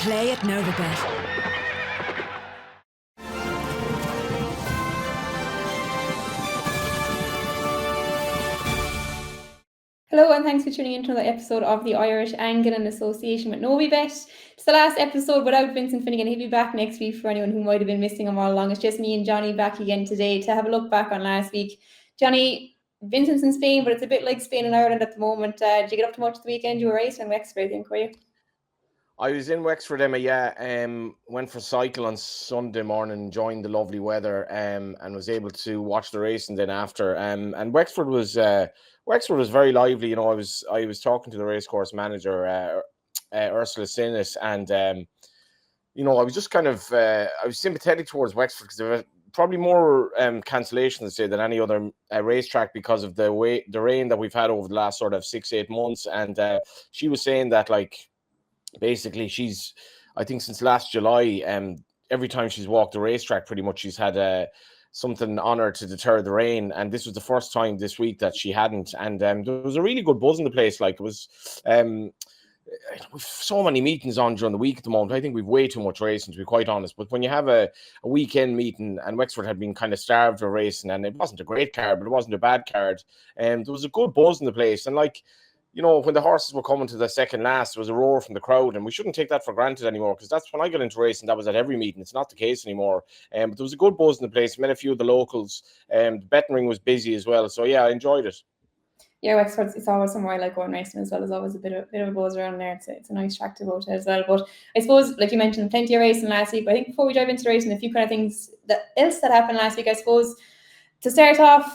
Play at Novabet. Hello and thanks for tuning in to another episode of the Irish Angle in association with Novibet. It's the last episode without Vincent Finnegan. He'll be back next week for anyone who might have been missing him all along. It's just me and Johnny back again today to have a look back on last week. Johnny, Vincent's in Spain, but it's a bit like Spain and Ireland at the moment. Did you get up to much the weekend? You were racing in Wexford, I think, were you? I was in Wexford, Emma, went for a cycle on Sunday morning, enjoying the lovely weather, and was able to watch the racing then after. And Wexford was very lively. You know, I was talking to the racecourse manager, Ursula Sinnes, and you know, I was just kind of I was sympathetic towards Wexford because there were probably more cancellations than any other racetrack because of the rain that we've had over the last sort of 6-8 months. And she was saying that, like, basically I think since last July, every time she's walked the racetrack, pretty much she's had something on her to deter the rain, and this was the first time this week that she hadn't. And there was a really good buzz in the place. Like, it was we've so many meetings on during the week at the moment. I think we've way too much racing, to be quite honest. But when you have a weekend meeting, and Wexford had been kind of starved of racing, and it wasn't a great card, but it wasn't a bad card, and there was a good buzz in the place. And, like, you know, when the horses were coming to the second last, there was a roar from the crowd, and we shouldn't take that for granted anymore, because that's when I got into racing. That was at every meeting. It's not the case anymore. But there was a good buzz in the place. Met a few of the locals. The betting ring was busy as well. So yeah, I enjoyed it. Yeah, Wexford, it's always somewhere I like going racing as well. There's always a bit of a buzz around there. It's a nice track to go to as well. But I suppose, like you mentioned, plenty of racing last week. But I think before we dive into racing, a few kind of things else that happened last week, I suppose. To start off,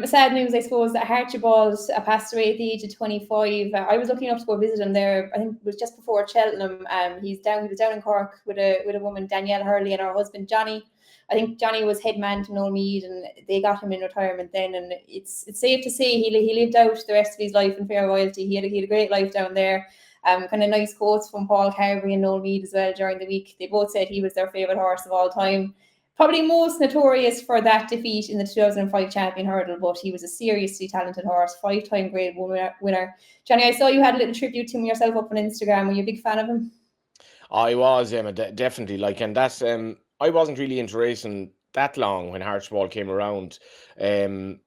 sad news, I suppose, that Harchibald passed away at the age of 25. I was lucky enough to go visit him there. I think it was just before Cheltenham. He was down in Cork with a woman, Danielle Hurley, and her husband Johnny. I think Johnny was head man to Noel Mead, and they got him in retirement then. And it's safe to say he lived out the rest of his life in fair royalty. He had a great life down there. Kind of nice quotes from Paul Carberry and Noel Mead as well during the week. They both said he was their favourite horse of all time. Probably most notorious for that defeat in the 2005 champion hurdle, but he was a seriously talented horse, 5-time Grade 1 winner. Johnny, I saw you had a little tribute to him yourself up on Instagram. Were you a big fan of him? I was, Emma, definitely. Like, and that's I wasn't really into racing that long when Harchibald came around. The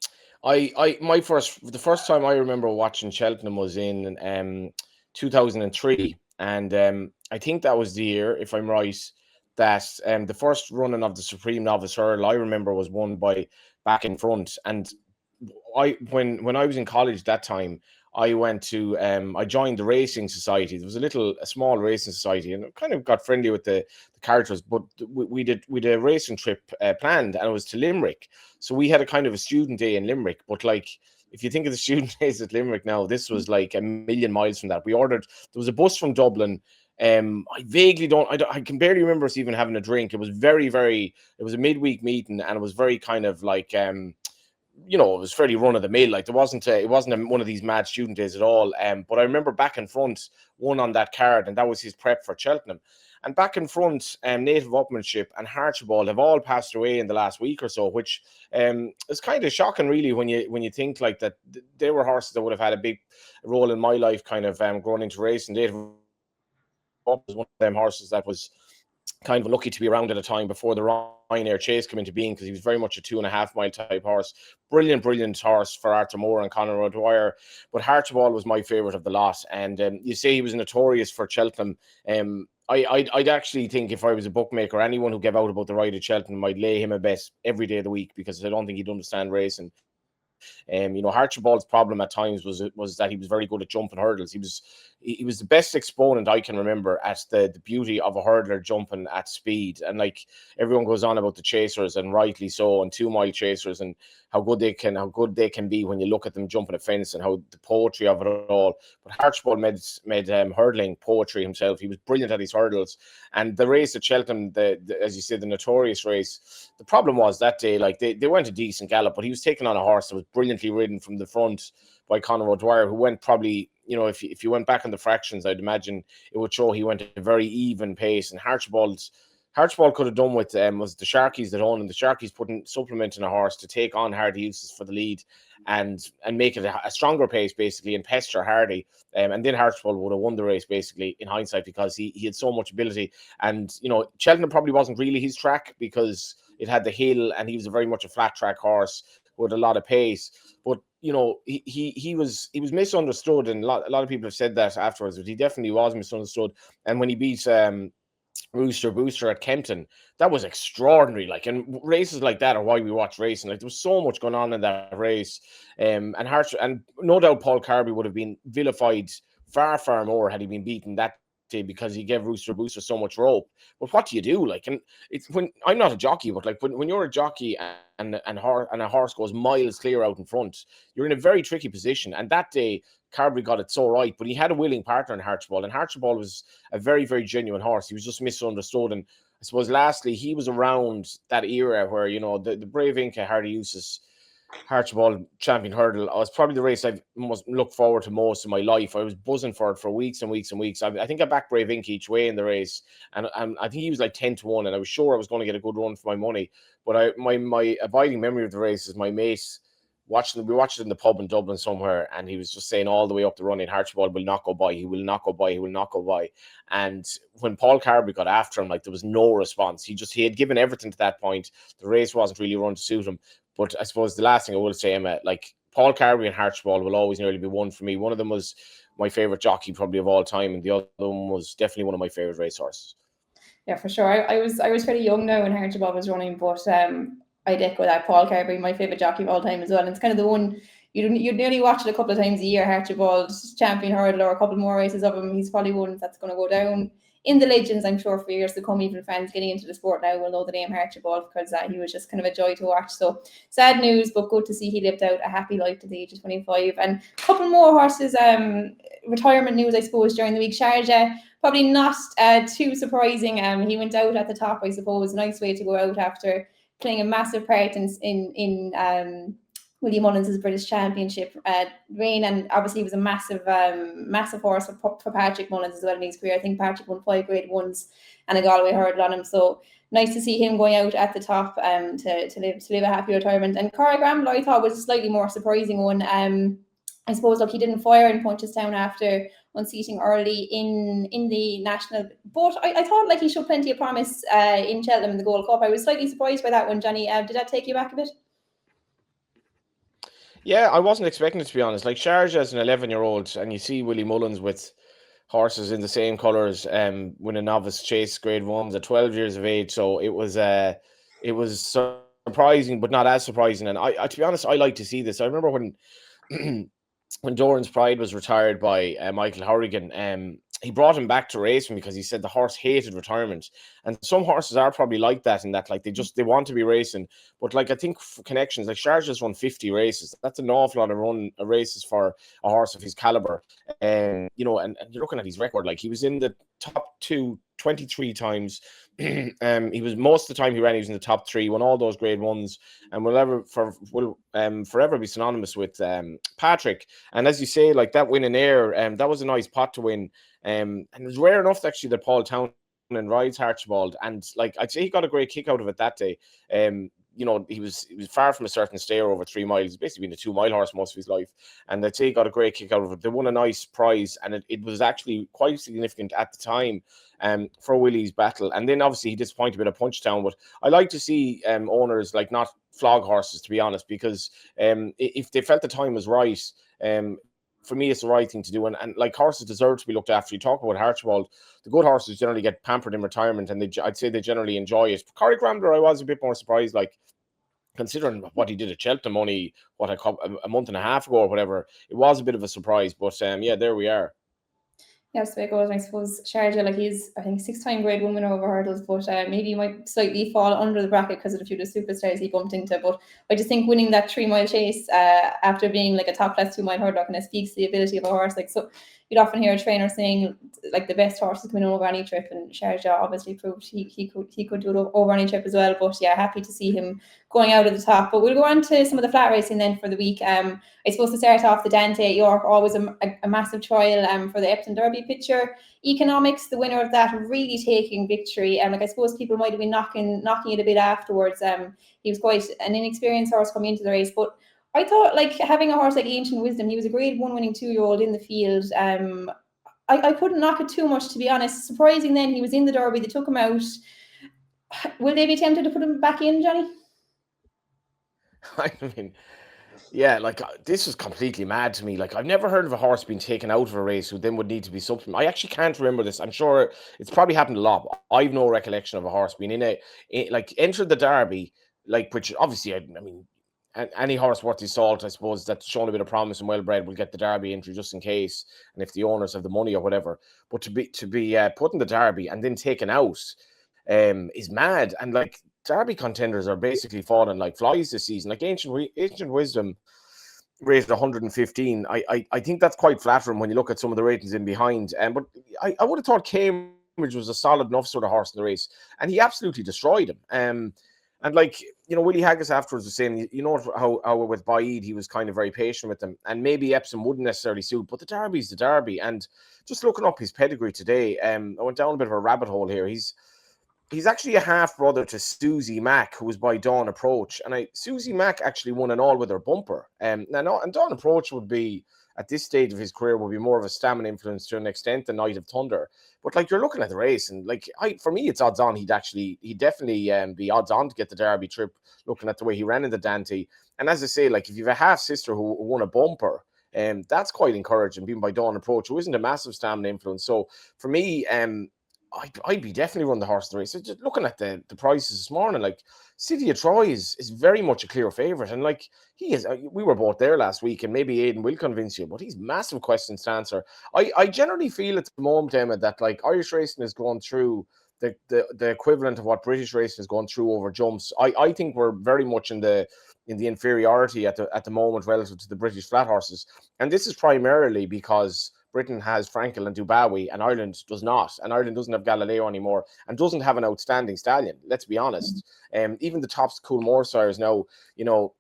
first time I remember watching Cheltenham was in 2003, and I think that was the year, if I'm right, that the first running of the Supreme Novice Hurl I remember was won by Back in Front. And when I was in college that time, I went to I joined the racing society. There was a small racing society, and I kind of got friendly with the characters. But we did a racing trip planned, and it was to Limerick. So we had a kind of a student day in Limerick. But, like, if you think of the student days at Limerick now, this was like a million miles from that. There was a bus from Dublin. I can barely remember us even having a drink. It was it was a midweek meeting, and it was very kind of like, you know, it was fairly run of the mill. Like, it wasn't one of these mad student days at all. But I remember Back in Front won on that card, and that was his prep for Cheltenham. And Back in Front, Native Upmanship, and Harchibald have all passed away in the last week or so, which is kind of shocking, really, when you think like that. They were horses that would have had a big role in my life, kind of growing into racing. Native was one of them horses that was kind of lucky to be around at a time before the Ryanair Chase came into being, because he was very much a 2.5 mile type horse. Brilliant horse for Arthur Moore and Conor O'Dwyer. But Harchibald was my favourite of the lot. And you say he was notorious for Cheltenham. I'd actually think, if I was a bookmaker, anyone who gave out about the ride at Cheltenham, I'd lay him a bet every day of the week, because I don't think he'd understand racing. You know, Harchibald's problem at times was that he was very good at jumping hurdles. He was the best exponent I can remember at the beauty of a hurdler jumping at speed. And, like, everyone goes on about the chasers, and rightly so, and 2 mile chasers, and how good they can be when you look at them jumping a fence, and how the poetry of it all. But Harchibald made hurdling poetry himself. He was brilliant at his hurdles. And the race at Cheltenham, as you said, the notorious race, the problem was that day, like, they went a decent gallop, but he was taking on a horse that was brilliantly ridden from the front by Conor O'Dwyer, who went probably, you know, if you went back on the fractions, I'd imagine it would show he went at a very even pace. And Harchibald Harchibald could have done with was the Sharkies that own, and the Sharkies putting supplement in a horse to take on Hardy Eustace for the lead and make it a stronger pace basically and pester Hardy. And then Harchibald would have won the race basically in hindsight because he had so much ability. And Cheltenham probably wasn't really his track because it had the hill and he was very much a flat track horse with a lot of pace. But he was misunderstood, and a lot of people have said that afterwards. But he definitely was misunderstood. And when he beat Rooster Booster at Kempton, that was extraordinary. Like, and races like that are why we watch racing. Like, there was so much going on in that race, and no doubt Paul Carby would have been vilified far more had he been beaten that day because he gave Rooster Booster so much rope. But what do you do? Like, and it's when I'm not a jockey, but like when you're a jockey and a horse goes miles clear out in front, you're in a very tricky position. And that day, Carberry got it so right, but he had a willing partner in Harchibald, and Harchibald was a very, very genuine horse. He was just misunderstood. And I suppose lastly, he was around that era where, the Brave Inca, Hardy Eustace, Harchibald champion hurdle was probably the race I've most looked forward to most in my life. I was buzzing for it for weeks and weeks and weeks. I think I backed Brave Inca each way in the race, and I think he was like 10-1, and I was sure I was going to get a good run for my money. But my abiding memory of the race is my mate we watched it in the pub in Dublin somewhere, and he was just saying all the way up the running, Harchibald will not go by, he will not go by, he will not go by. And when Paul Carby got after him, like, there was no response. He had given everything to that point. The race wasn't really run to suit him. But I suppose the last thing I will say, Emma, like, Paul Carby and Harchibald will always nearly be one for me. One of them was my favourite jockey probably of all time, and the other one was definitely one of my favourite racehorses. Yeah, for sure. I was pretty young now when Harchibald was running, but I'd echo that. Paul Carby, my favourite jockey of all time as well. And it's kind of the one you'd nearly watch it a couple of times a year. Archibald, champion hurdle, or a couple more races of him. He's probably one that's going to go down in the legends, I'm sure, for years to come. Even fans getting into the sport now will know the name Archibald because he was just kind of a joy to watch. So sad news, but good to see he lived out a happy life to the age of 25. And a couple more horses, retirement news, I suppose, during the week. Sharjah, probably not too surprising. He went out at the top, I suppose. Nice way to go out after playing a massive part in Willie Mullins' British Championship reign, and obviously he was a massive horse for Patrick Mullins as well in his career. I think Patrick won 5 Grade 1s and a Galway hurdle on him, so nice to see him going out at the top to live a happy retirement. And Cara Gramble, I thought, was a slightly more surprising one. I suppose, look, he didn't fire in Punchestown after unseating early in the national, but I thought like he showed plenty of promise in Cheltenham in the Gold Cup. I was slightly surprised by that one, Johnny. Did that take you back a bit? Yeah, I wasn't expecting it, to be honest. Like, Sharjah as an 11-year-old, and you see Willie Mullins with horses in the same colours, when a novice chase Grade 1s at 12 years of age. So it was surprising, but not as surprising. And I to be honest, I like to see this. I remember when when Doran's Pride was retired by Michael Horrigan, he brought him back to racing because he said the horse hated retirement. And some horses are probably like that, in that like they want to be racing. But like, I think for connections, like Sharjah's run 50 races. That's an awful lot of races for a horse of his caliber. And you're looking at his record, like he was in the top 2 23 times. He was, most of the time he ran, he was in the top 3, won all those Grade 1s, and will forever be synonymous with Patrick. And as you say, like that win in Ayr, that was a nice pot to win. And it was rare enough actually that Paul Townend rides Harchibald, and like I'd say he got a great kick out of it that day. He was far from a certain stayer over 3 miles. He's basically been a 2-mile horse most of his life, and I'd say he got a great kick out of it. They won a nice prize, and it was actually quite significant at the time for Willie's battle. And then obviously he disappointed a bit at Punchestown, but I like to see owners like not flog horses, to be honest, because if they felt the time was right, for me, it's the right thing to do. And like, horses deserve to be looked after. You talk about Harchibald, the good horses generally get pampered in retirement, and I'd say they generally enjoy it. Cara Gramble, I was a bit more surprised, like, considering what he did at Cheltenham only, a month and a half ago or whatever. It was a bit of a surprise, but yeah, there we are. Yeah, so it goes. I suppose Sharjah, like, he's, I think, 6-time Grade 1 winner over hurdles, but maybe he might slightly fall under the bracket because of a few of the superstars he bumped into. But I just think winning that 3-mile chase after being like a top class 2-mile hurdler kind of speaks to the ability of a horse. Like, so you'd often hear a trainer saying like the best horses come in over any trip, and Sharjah obviously proved he could do it over any trip as well. But yeah, happy to see him going out at the top. But we'll go on to some of the flat racing then for the week. I suppose to start off, the Dante at York, always a massive trial for the Epsom Derby picture. Economics, the winner of that, really taking victory. Like I suppose people might have been knocking it a bit afterwards. He was quite an inexperienced horse coming into the race, but I thought like having a horse like Ancient Wisdom, he was a Grade 1 winning 2-year-old in the field. I couldn't knock it too much, to be honest. Surprising then, he was in the Derby, they took him out. Will they be tempted to put him back in, Johnny? I mean, yeah, like this was completely mad to me. Like I've never heard of a horse being taken out of a race who then would need to be supplemented. I actually can't remember this. I'm sure it's probably happened a lot. I've no recollection of a horse being like entered the Derby, like, which obviously, I mean, any horse worth his salt, I suppose, that's shown a bit of promise and well-bred will get the Derby entry just in case, and if the owners have the money or whatever. But to be put in the Derby and then taken out is mad. And like Derby contenders are basically falling like flies this season. Like Ancient Wisdom rated 115. I think that's quite flattering when you look at some of the ratings in behind. But I would have thought Cambridge was a solid enough sort of horse in the race, and he absolutely destroyed him. And like, you know, Willie Haggis afterwards was saying, you know how with Baaid, he was kind of very patient with them, and maybe Epsom wouldn't necessarily suit, but the Derby's the Derby. And just looking up his pedigree today, I went down a bit of a rabbit hole here. He's actually a half brother to Susie Mack, who was by Dawn Approach, and Susie Mack actually won an all-weather bumper. And Dawn Approach would be, at this stage of his career, would be more of a stamina influence to an extent than Night of Thunder. But like, you're looking at the race, and like, for me, it's odds on he'd definitely be odds on to get the Derby trip, looking at the way he ran in the Dante. And as I say, like, if you have a half sister who won a bumper, that's quite encouraging, being by Dawn Approach, who isn't a massive stamina influence. So for me, I'd be definitely running the horse in the race. So just looking at the prices this morning, like City of Troy is very much a clear favourite, and like he is. We were both there last week, and maybe Aidan will convince you, but he's massive questions to answer. I generally feel at the moment, Emma, that like Irish racing is going through the equivalent of what British racing is going through over jumps. I think we're very much in the inferiority at the moment relative to the British flat horses, and this is primarily because Britain has Frankel and Dubawi, and Ireland does not. And Ireland doesn't have Galileo anymore, and doesn't have an outstanding stallion. Let's be honest. Even the top Coolmore sires now, you know,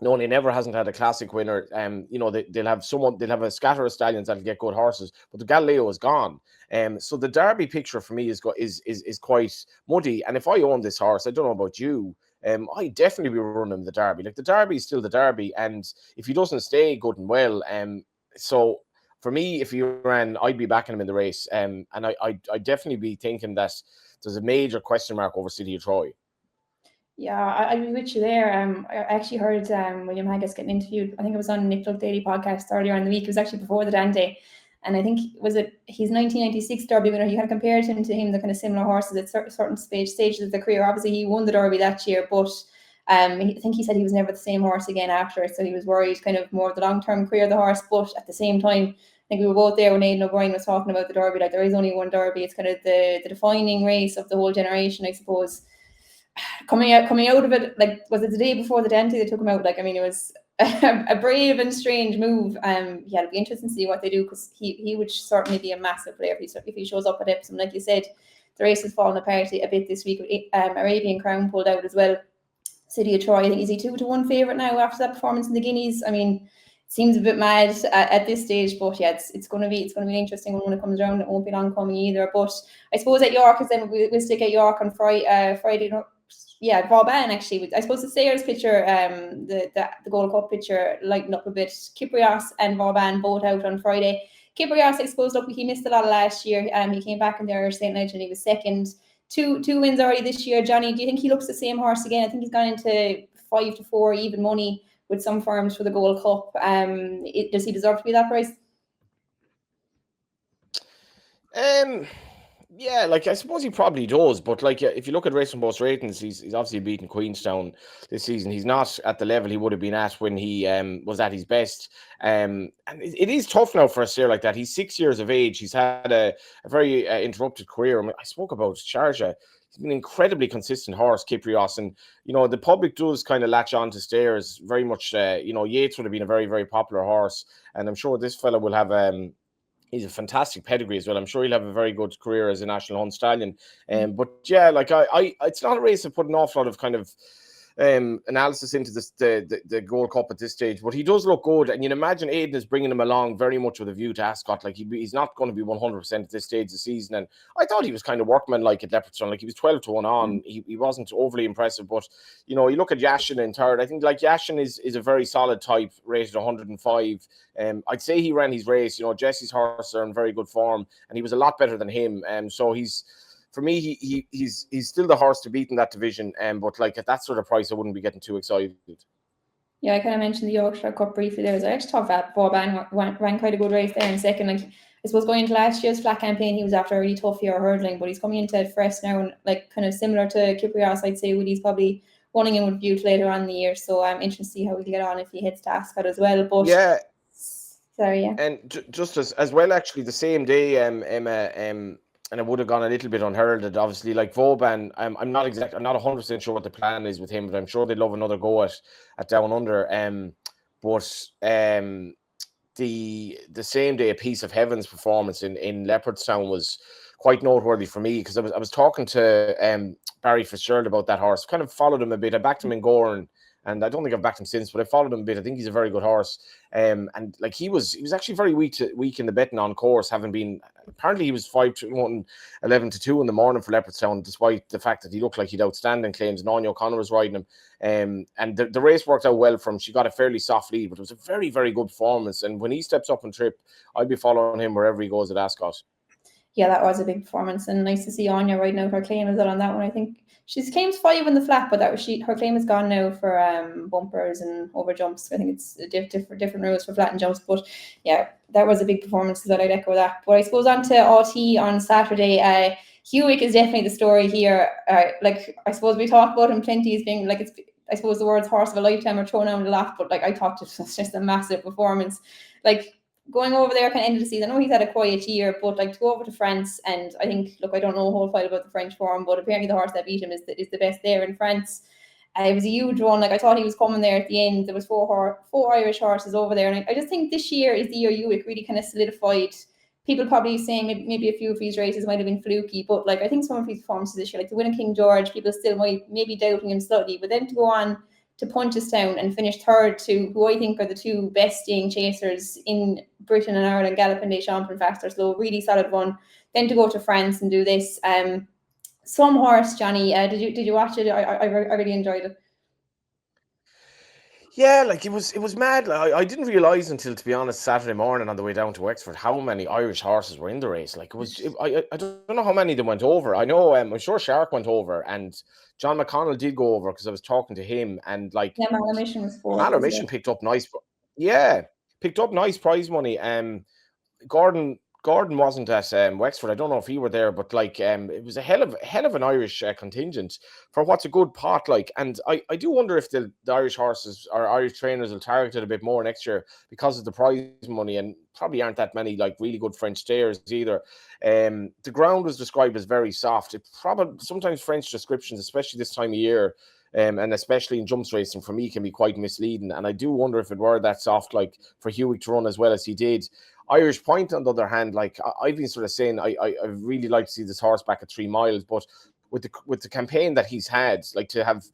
Noni never hasn't had a classic winner. You know, they'll have a scatter of stallions that'll get good horses, but the Galileo is gone. So the Derby picture for me is quite muddy. And if I own this horse, I don't know about you, I definitely be running the Derby. Like, the Derby is still the Derby, and if he doesn't stay good and well, so for me, if he ran, I'd be backing him in the race. And I'd definitely be thinking that there's a major question mark over City of Troy. Yeah, I'd be with you there. I actually heard William Haggis getting interviewed. I think it was on Nagle Daily podcast earlier in the week. It was actually before the Dante. And I think, his 1996 Derby winner, he kind of compared him to the kind of similar horses at certain stages of the career. Obviously, he won the Derby that year, but I think he said he was never the same horse again after it. So he was worried kind of more of the long-term career of the horse. But at the same time, I think we were both there when Aidan O'Brien was talking about the Derby. Like, there is only one Derby. It's kind of the defining race of the whole generation, I suppose. Coming out of it, like, was it the day before the Dante they took him out? Like, I mean, it was a brave and strange move. Yeah, it'll be interesting to see what they do, because he would certainly be a massive player if he shows up at Epsom. Like you said, the race has fallen apart a bit this week. Arabian Crown pulled out as well. City of Troy, I think, is he 2-1 favourite now after that performance in the Guineas? I mean, it seems a bit mad at this stage, but yeah, it's going to be an interesting one when it comes around. It won't be long coming either. But I suppose at York, because then we'll stick at York on Friday. Yeah, Vauban actually. I suppose the Sayers picture, the Gold Cup picture, lightened up a bit. Kyprios and Vauban both out on Friday. Kyprios, I suppose, look, he missed a lot of last year. He came back in the Irish St. Legend. He was second. Two wins already this year. Johnny, do you think he looks the same horse again? I think he's gone into 5-4 even money with some firms for the Gold Cup. Does he deserve to be that price? Yeah, like, I suppose he probably does, but like, if you look at Racing Post ratings, he's obviously beaten Queenstown this season. He's not at the level he would have been at when he was at his best. And it is tough now for a steer like that. He's 6 years of age. He's had a very interrupted career. I mean, I spoke about Sharjah. He's been an incredibly consistent horse, Kyprios, and you know, the public does kind of latch on to stayers very much. You know, Yates would have been a very, very popular horse, and I'm sure this fella will have He's a fantastic pedigree as well. I'm sure he'll have a very good career as a national hunt stallion. But yeah, like it's not a race that put an awful lot of kind of analysis into this the Gold Cup at this stage, but he does look good, and you'd imagine Aidan is bringing him along very much with a view to Ascot. Like he's not going to be 100% at this stage of the season, and I thought he was kind of workmanlike at Leopardstown. Like he was 12-1 on. He wasn't overly impressive, but you know, you look at Yashin in third. I think like Yashin is a very solid type, rated 105. I'd say he ran his race. You know, Jesse's horse are in very good form, and he was a lot better than him. So he's. For me, he's still the horse to beat in that division, but like at that sort of price, I wouldn't be getting too excited. Yeah, I kind of mentioned the Yorkshire Cup briefly there. I actually thought that Vauban ran quite a good race there in second. Like I suppose going into last year's flat campaign, he was after a really tough year hurdling, but he's coming into fresh now, and like kind of similar to Kiprios, I'd say Woody's probably running in with Butte later on in the year. So I'm interested to see how he'll get on if he hits to Ascot as well. But yeah, sorry, yeah, and just as well, actually, the same day, Emma, and it would have gone a little bit unheralded, obviously. Like Vauban, I'm not 100% sure what the plan is with him, but I'm sure they'd love another go at Down Under. The same day, a Piece of Heaven's performance in Leopardstown was quite noteworthy for me, because I was talking to Barry Fitzgerald about that horse. Kind of followed him a bit. I backed him in Gorn, and I don't think I've backed him since, but I followed him a bit. I think he's a very good horse. And like he was actually very weak in the betting on course, having been apparently he was 5-1, 11-2 in the morning for Leopardstown, despite the fact that he looked like he'd outstanding claims. And Anya O'Connor was riding him. And the race worked out well for him. She got a fairly soft lead, but it was a very, very good performance. And when he steps up and trip, I'd be following him wherever he goes at Ascot. Yeah, that was a big performance, and nice to see Anya riding out her claim as well on that one. I think she's claims 5 in the flat, but her claim is gone now for bumpers and over jumps. I think it's different rules for flat and jumps, but yeah, that was a big performance, so that I'd echo that. But I suppose on to AT on Saturday. Hewick is definitely the story here. Like I suppose we talk about him plenty as being like, it's I suppose the words horse of a lifetime are thrown out a lot, but like I thought it was just a massive performance. Like going over there kind of end of the season, I know he's had a quiet year, but like to go over to France, and I think, look, I don't know a whole file about the French form, but apparently the horse that beat him is the best there in France. It was a huge run. Like I thought he was coming there at the end. There was four Irish horses over there, and I just think this year is the year Hewick really kind of solidified. People probably saying maybe a few of these races might have been fluky, but like I think some of his performances this year, like the win of King George, people still might maybe doubting him slightly, but then to go on to Punchestown and finish third to who I think are the two best staying chasers in Britain and Ireland, Galopin Des Champs and Faster Slow, really solid one. Then to go to France and do this. Some horse, Johnny. Did you watch it? I really enjoyed it. Yeah, like it was mad. Like, I didn't realize until, to be honest, Saturday morning on the way down to Wexford how many Irish horses were in the race. Like I don't know how many of them went over. I know I'm sure Shark went over, and John McConnell did go over because I was talking to him, and like yeah, Mission was 4th. Mallow Mission picked up nice prize money. Gordon wasn't at Wexford. I don't know if he were there, but like it was a hell of an Irish contingent for what's a good pot. Like, and I do wonder if the Irish horses or Irish trainers will target it a bit more next year because of the prize money, and probably aren't that many like really good French stayers either. The ground was described as very soft. It probably sometimes French descriptions, especially this time of year, and especially in jumps racing, for me, can be quite misleading. And I do wonder if it were that soft, like for Hewick to run as well as he did. Irish Point, on the other hand, like I've been sort of saying, I really like to see this horse back at 3 miles, but with the campaign that he's had, like to have,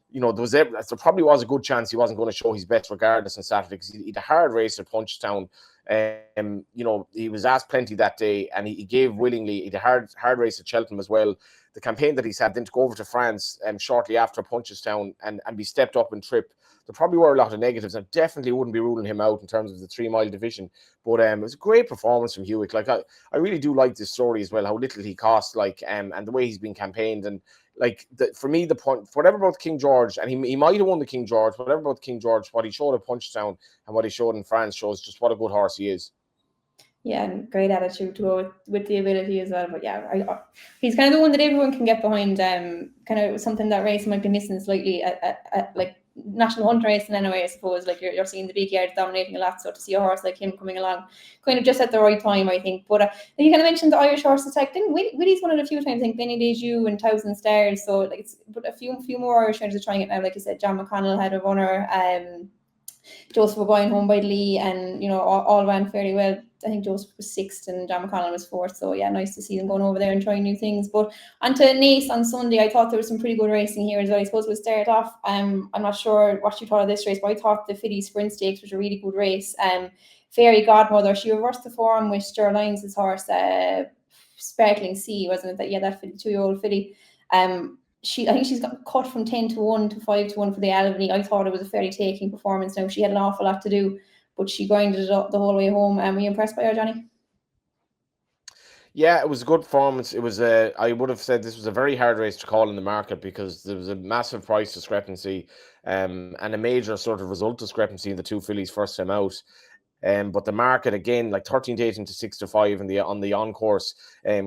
you know, there probably was a good chance he wasn't going to show his best regardless on Saturday, because he had a hard race at Punchestown. You know, he was asked plenty that day, and he gave willingly. He had a hard race at Cheltenham as well. The campaign that he's had, then to go over to France shortly after Punchestown and be stepped up and trip, there probably were a lot of negatives. I definitely wouldn't be ruling him out in terms of the 3 mile division. But it was a great performance from Hewick. Like I really do like this story as well, how little he cost, like and the way he's been campaigned. And like for me, the point, whatever about King George, and he might have won the King George, whatever about King George, what he showed at Punchestown and what he showed in France shows just what a good horse he is. Yeah, and great attitude to go with the ability as well. But yeah, he's kind of the one that everyone can get behind. Kind of something that race might be missing slightly at like national hunt racing anyway. I suppose like you're seeing the big yards dominating a lot. So to see a horse like him coming along, kind of just at the right time, I think. But you kind of mentioned the Irish horses. Like didn't Willy's won it a few times. I think Benny Deju and Thousand Stars. So like it's but a few more Irish riders are trying it now. Like you said, John McConnell had a runner. Joseph were going home by Lee, and all ran fairly well. I think Joseph was 6th and John McConnell was 4th. So yeah, nice to see them going over there and trying new things. But onto Naas on Sunday, I thought there was some pretty good racing here as well. I suppose we'll start off. I'm not sure what you thought of this race, but I thought the Filly Sprint Stakes was a really good race. Fairy Godmother, she reversed the form with Ster Lyons' horse, Sparkling Sea, wasn't it? That 2-year-old filly. I think she's got cut from 10-1 to 5-1 for the Albany. I thought it was a fairly taking performance. Now she had an awful lot to do, but she grinded it up the whole way home. Were you impressed by her, Johnny? Yeah, it was a good performance. It was I would have said this was a very hard race to call in the market because there was a massive price discrepancy, and a major sort of result discrepancy in the two fillies first time out. But the market again, like 13-8 into 6-5 on the on course,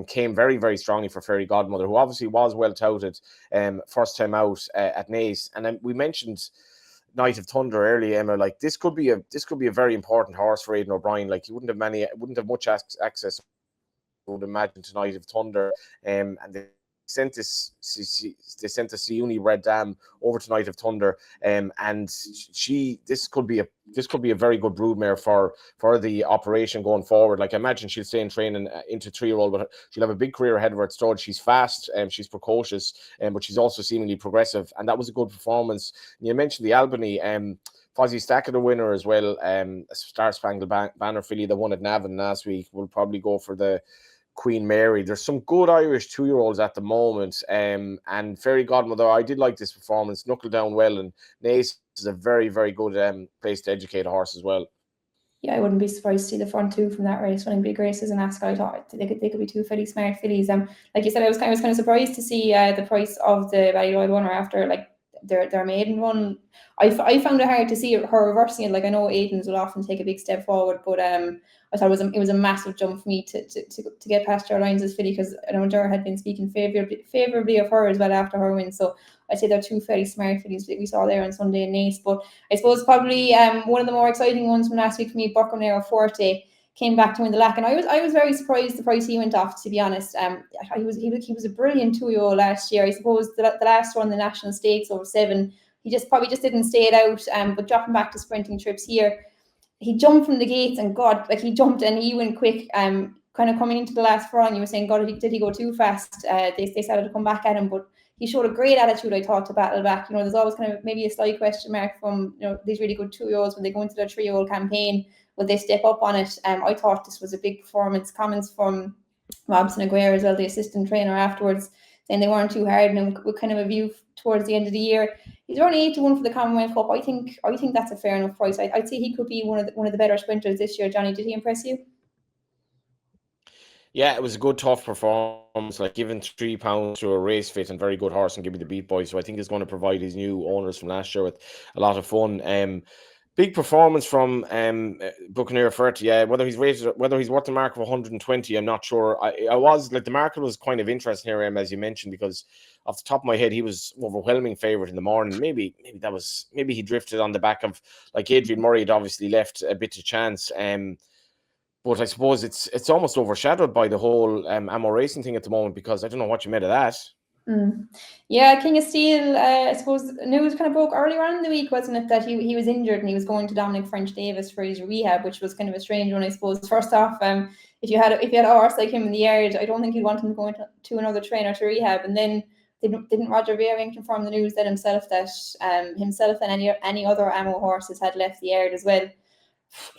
came very, very strongly for Fairy Godmother, who obviously was well touted first time out at Naas. And then we mentioned Night of Thunder earlier, Emma. Like this could be a very important horse for Aidan O'Brien. Like he wouldn't have much access, I would imagine, to Night of Thunder, and they sent the Siuni Red Dam over to Night of Thunder, and this could be a very good broodmare for the operation going forward. Like I imagine she'll stay in training into 3-year-old, but she'll have a big career ahead of her at stud. She's fast and she's precocious, but she's also seemingly progressive, and that was a good performance. And you mentioned the Albany. Fozzie Stacker, the winner as well, Star Spangled Banner filly that won at Navan last week, will probably go for the Queen Mary. There's some good Irish 2-year-olds at the moment, and Fairy Godmother, I did like this performance, knuckled down well, and Naas is a very, very good place to educate a horse as well. Yeah, I wouldn't be surprised to see the front two from that race running big races in Ascot. I thought they could be two fairly smart fillies. Like you said, I was kind of surprised to see the price of the Ballyroyd winner after like their maiden run. I found it hard to see her reversing it. Like I know Aidan's will often take a big step forward, but I thought it was a massive jump for me to get past Ger Lyons' filly, because I know Ger had been speaking favourably of her as well after her win. So I'd say they're two very smart fillies that we saw there on Sunday in Naas. But I suppose probably one of the more exciting ones from last week for me, Burconero Forte, came back to win the Lac, and I was very surprised the price he went off, to be honest. He was a brilliant 2-year-old last year. I suppose the last run, the National Stakes over 7, he probably just didn't stay it out. But dropping back to sprinting trips here, he jumped from the gates, and God, like he jumped and he went quick. Kind of coming into the last run, you were saying, God, did he go too fast? They started to come back at him, but he showed a great attitude, I thought, to battle back. There's always kind of maybe a slight question mark from these really good 2-year-olds when they go into their 3-year-old campaign. Will they step up on it? I thought this was a big performance. Comments from Robson Aguirre as well, the assistant trainer, afterwards, saying they weren't too hard, and with kind of a view towards the end of the year. He's around 8-1 for the Commonwealth Cup. I think that's a fair enough price. I'd say he could be one of the better sprinters this year. Johnny, did he impress you? Yeah, it was a good, tough performance. Like giving £3 to a race fit and very good horse and give me the beat boy. So I think it's going to provide his new owners from last year with a lot of fun. Big performance from Burconero Forte. Yeah, whether he's worth the mark of 120, I'm not sure. I was like, the market was kind of interesting here, as you mentioned, because off the top of my head, he was overwhelming favourite in the morning. Maybe he drifted on the back of, like, Adrian Murray had obviously left a bit to chance. But I suppose it's almost overshadowed by the whole Amo Racing thing at the moment, because I don't know what you made of that. Yeah, King of Steel, I suppose news kind of broke earlier on in the week, wasn't it, that he was injured and he was going to Dominic French Davis for his rehab, which was kind of a strange one, I suppose. First off, if you had a horse like him in the yard, I don't think you'd want him going to another trainer to rehab. And then didn't Roger Varian confirm the news that himself and any other Amo horses had left the yard as well?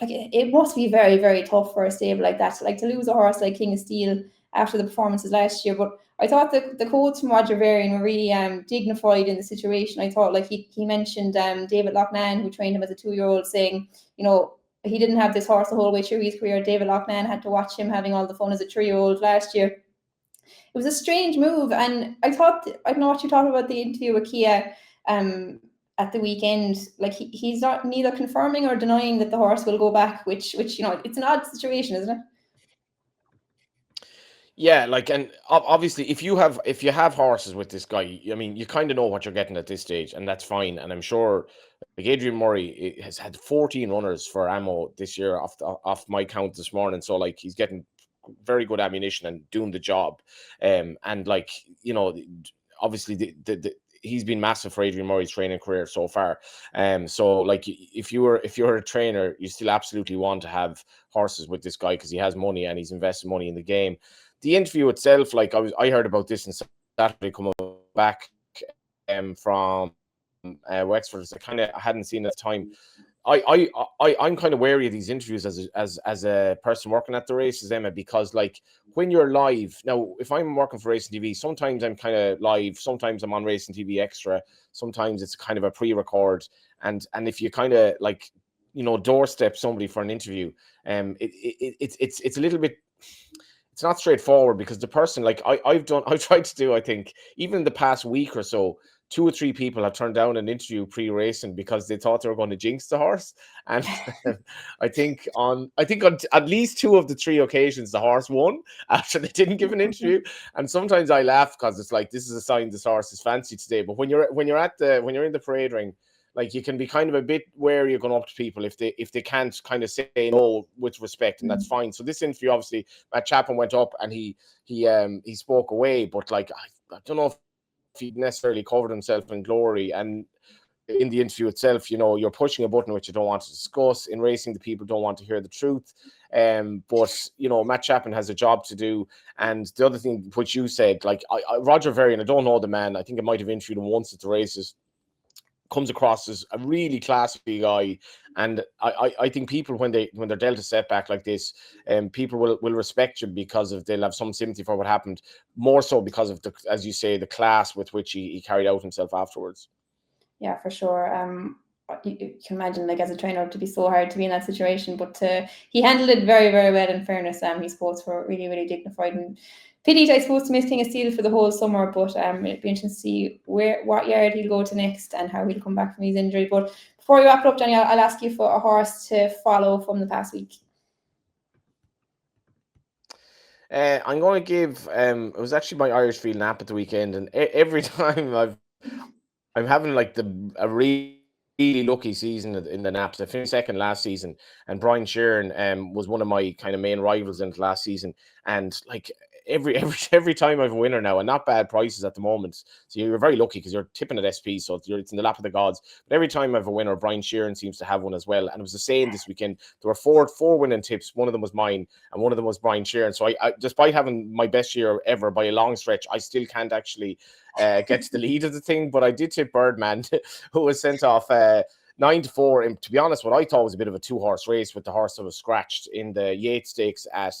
Like it must be very, very tough for a stable like that, like to lose a horse like King of Steel after the performances last year. But I thought the quotes from Roger Varian were really dignified in the situation. I thought, like, he mentioned David Loughnane, who trained him as a 2-year-old, saying, he didn't have this horse the whole way through his career. David Loughnane had to watch him having all the fun as a 3-year-old last year. It was a strange move, and I don't know what you thought about the interview with Kia at the weekend. Like he's not neither confirming or denying that the horse will go back, which it's an odd situation, isn't it? Yeah, like, and obviously if you have horses with this guy, I mean, you kind of know what you're getting at this stage, and that's fine. And I'm sure, like, Adrian Murray has had 14 runners for Amo this year off my count this morning, so like he's getting very good ammunition and doing the job. And like, obviously he's been massive for Adrian Murray's training career so far. So like if you're a trainer, you still absolutely want to have horses with this guy because he has money and he's invested money in the game. The interview itself, like I heard about this on Saturday coming back from Wexford. I hadn't seen it at the time. I'm kind of wary of these interviews as a person working at the races, Emma, because like when you're live now, if I'm working for Racing TV, sometimes I'm kind of live, sometimes I'm on Racing TV Extra, sometimes it's kind of a pre-record, and if you kind of like, you know, doorstep somebody for an interview, it's a little bit. It's not straightforward because the person, like I've tried to do, I think even in the past week or so, 2 or 3 people have turned down an interview pre-racing because they thought they were going to jinx the horse. And I think on at least 2 of the 3 occasions the horse won after they didn't give an interview. And sometimes I laugh because it's like, this is a sign this horse is fancy today. But when you're in the parade ring, like you can be kind of a bit wary of going up to people if they can't kind of say no with respect, and that's fine. So this interview, obviously, Matt Chapman went up and he spoke away, but like I don't know if he necessarily covered himself in glory. And in the interview itself, you know, you're pushing a button which you don't want to discuss. In racing, the people don't want to hear the truth. But you know, Matt Chapman has a job to do. And the other thing which you said, like Roger Varian, I don't know the man. I think I might have interviewed him once at the races. Comes across as a really classy guy, and I think people when they're dealt a setback like this, people will respect you because they'll have some sympathy for what happened, more so because of the, as you say, the class with which he carried out himself afterwards. Yeah, for sure. You can imagine, like, as a trainer, to be so hard to be in that situation, but he handled it very, very well. In fairness, his sports were really, really dignified, and pity, I suppose, to miss King of Steel for the whole summer. But it'd be interesting to see what yard he'll go to next and how he'll come back from his injury. But before we wrap it up, Johnny, I'll ask you for a horse to follow from the past week. I'm going to give. It was actually my Irish Field nap at the weekend, and every time I'm having like a really lucky season in the naps. I finished second last season, and Brian Sheeran was one of my kind of main rivals in the last season. And like every time I have a winner now, and not bad prices at the moment. So you're very lucky because you're tipping at SP, so it's in the lap of the gods. But every time I have a winner, Brian Sheeran seems to have one as well. And it was the same this weekend. There were four winning tips. One of them was mine, and one of them was Brian Sheeran. So I despite having my best year ever by a long stretch, I still can't actually get to the lead of the thing. But I did tip Birdman, who was sent off 9-4. And to be honest, what I thought was a bit of a 2-horse race with the horse that was scratched in the Yates Stakes at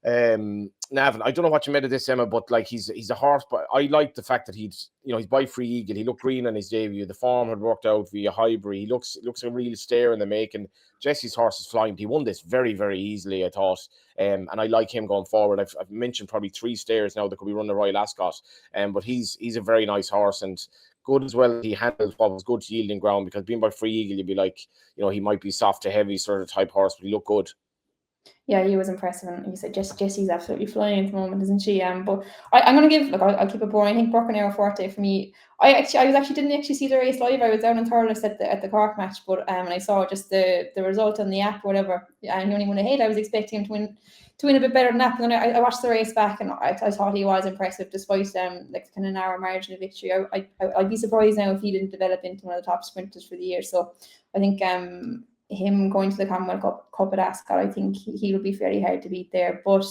Navan. I don't know what you made of this, Emma, but like he's a horse, but I like the fact that he's by Free Eagle. He looked green on his debut. The form had worked out via Harball. He looks a real stare in the making. Jesse's horse is flying. He won this very, very easily, I thought. And I like him going forward. I've mentioned probably 3 stares now that could be run the Royal Ascot. But he's a very nice horse and good as well. He handled what was good to yielding ground, because being by Free Eagle, you'd be like, he might be soft to heavy sort of type horse, but he looked good. Yeah, he was impressive, and you said Jessie's absolutely flying at the moment, isn't she? But I'm going to give, I'll keep it boring. I think Broken Forte for me. I didn't actually see the race live. I was down in Thurles at the Cork match, but and I saw just the result on the app or whatever, and he only won a head. I was expecting him to win a bit better than that, and then I watched the race back, and I thought he was impressive despite like the kind of narrow margin of victory. I'd be surprised now if he didn't develop into one of the top sprinters for the year. So I think him going to the Commonwealth Cup at Ascot, I think he will be fairly hard to beat there. But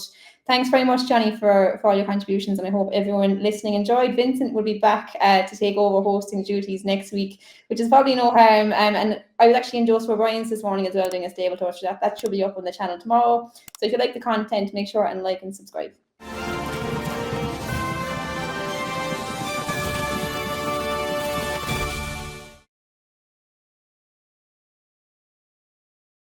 thanks very much, Johnny, for all your contributions, and I hope everyone listening enjoyed. Vincent will be back to take over hosting duties next week, which is probably no harm. And I was actually in Joseph O'Brien's this morning as well, doing a stable touch. That should be up on the channel tomorrow. So if you like the content, make sure and like and subscribe.